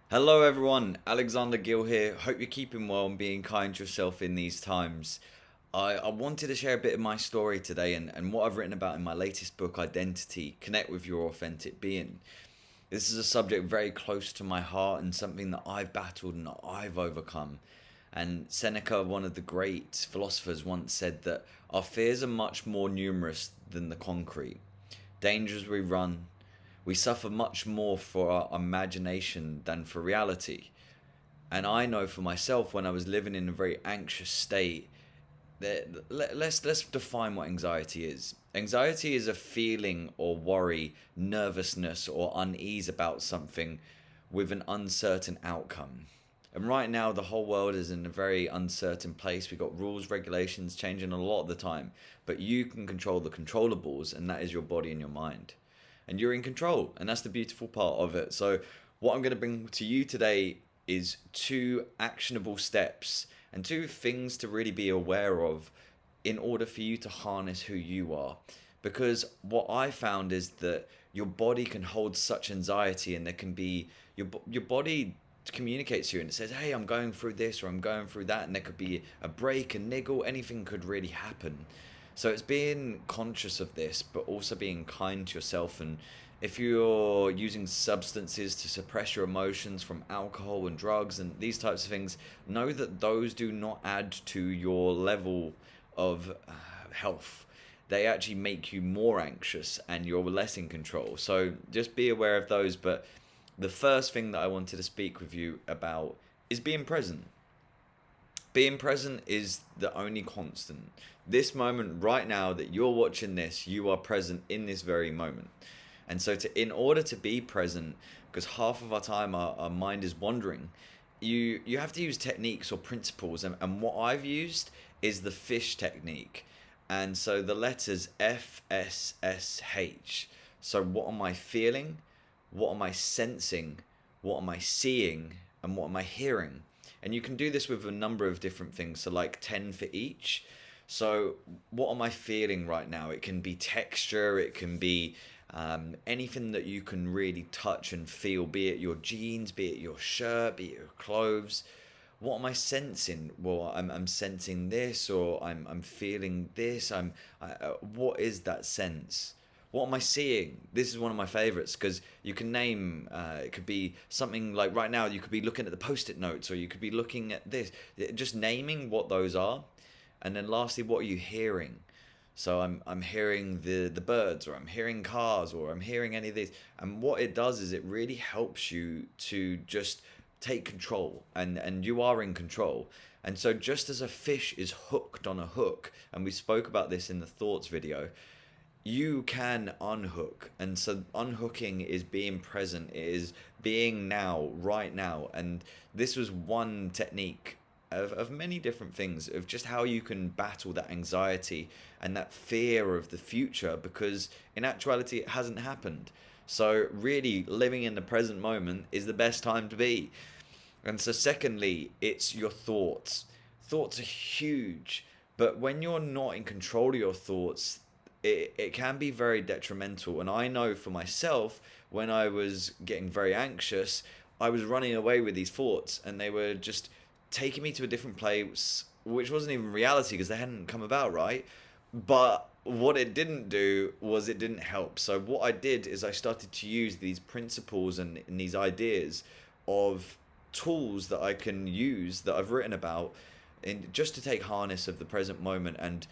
Hello everyone, Alexander Gill here. Hope you're keeping well and being kind to yourself in these times. I wanted to share a bit of my story today and what I've written about in my latest book, Identity Connect with Your Authentic Being. This is a subject very close to my heart and something that I've battled and I've overcome. And Seneca, one of the great philosophers, once said that our fears are much more numerous than the concrete. Dangers we run, we suffer much more for our imagination than for reality. And I know for myself, when I was living in a very anxious state, that let's define what anxiety is. Anxiety is a feeling or worry, nervousness or unease about something with an uncertain outcome. And right now, the whole world is in a very uncertain place. We've got rules, regulations changing a lot of the time, but you can control the controllables, and that is your body and your mind. And you're in control, and that's the beautiful part of it. So, what I'm going to bring to you today is two actionable steps and two things to really be aware of in order for you to harness who you are. Because what I found is that your body can hold such anxiety, and there can be your body communicates to you and it says, hey, I'm going through this or I'm going through that, and there could be a break, a niggle, anything could really happen. So it's being conscious of this, but also being kind to yourself. And if you're using substances to suppress your emotions from alcohol and drugs and these types of things, know that those do not add to your level of health. They actually make you more anxious and you're less in control. So just be aware of those. But the first thing that I wanted to speak with you about is being present. Being present is the only constant. This moment right now that you're watching this, you are present in this very moment. And so in order to be present, because half of our time our mind is wandering, you have to use techniques or principles. And what I've used is the fish technique. And so the letters FSSH. So what am I feeling? What am I sensing? What am I seeing? And what am I hearing? And you can do this with a number of different things, so like 10 for each. So what am I feeling right now? It can be texture, it can be anything that you can really touch and feel, be it your jeans, be it your shirt, be it your clothes. What am I sensing? Well, I'm sensing this, or I'm feeling this. What is that sense? What am I seeing? This is one of my favorites because you can name, it could be something like right now, you could be looking at the post-it notes or you could be looking at this. Just naming what those are. And then lastly, what are you hearing? So I'm hearing the birds, or I'm hearing cars, or I'm hearing any of these. And what it does is it really helps you to just take control, and you are in control. And so just as a fish is hooked on a hook, and we spoke about this in the thoughts video, you can unhook. And so unhooking is being present, it is being now, right now. And this was one technique of many different things of just how you can battle that anxiety and that fear of the future, because in actuality it hasn't happened. So really living in the present moment is the best time to be. And so secondly, it's your thoughts. Thoughts are huge, but when you're not in control of your thoughts, it can be very detrimental. And I know for myself, when I was getting very anxious, I was running away with these thoughts, and they were just taking me to a different place, which wasn't even reality because they hadn't come about, right? But what it didn't do was it didn't help. So what I did is I started to use these principles and these ideas of tools that I can use that I've written about in just to take harness of the present moment. And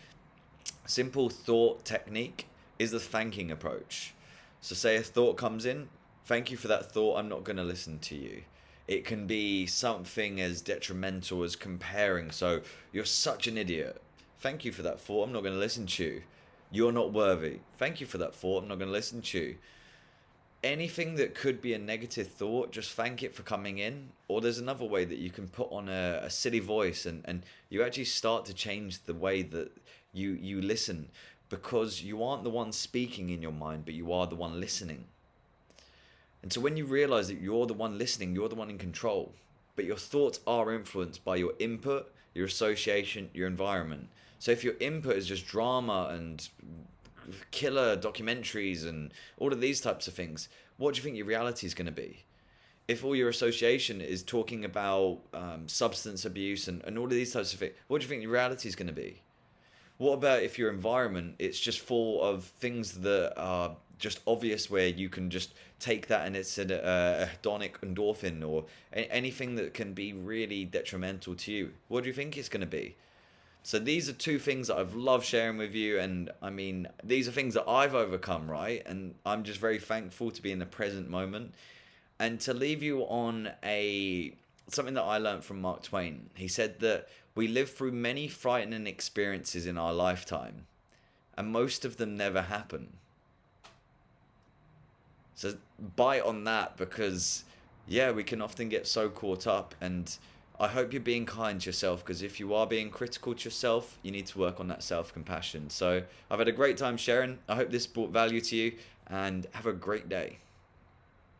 simple thought technique is the thanking approach. So say a thought comes in, thank you for that thought, I'm not going to listen to you. It can be something as detrimental as comparing. So you're such an idiot. Thank you for that thought, I'm not going to listen to you. You're not worthy. Thank you for that thought, I'm not going to listen to you. Anything that could be a negative thought, just thank it for coming in. Or there's another way that you can put on a silly voice, and you actually start to change the way that you listen, because you aren't the one speaking in your mind, but you are the one listening. And so when you realize that you're the one listening, you're the one in control, but your thoughts are influenced by your input, your association, your environment. So if your input is just drama and killer documentaries and all of these types of things, what do you think your reality is going to be? if all your association is talking about substance abuse and all of these types of things, what do you think the reality is going to be? What about if your environment it's just full of things that are just obvious where you can just take that and it's a hedonic endorphin or anything that can be really detrimental to you? What do you think it's going to be? So these are two things that I've loved sharing with you, and I mean these are things that I've overcome, right? And I'm just very thankful to be in the present moment and to leave you on a something that I learned from Mark Twain. He said that we live through many frightening experiences in our lifetime, and most of them never happen. So bite on that because, yeah, we can often get so caught up. And I hope you're being kind to yourself because if you are being critical to yourself, you need to work on that self compassion. So I've had a great time sharing. I hope this brought value to you and have a great day.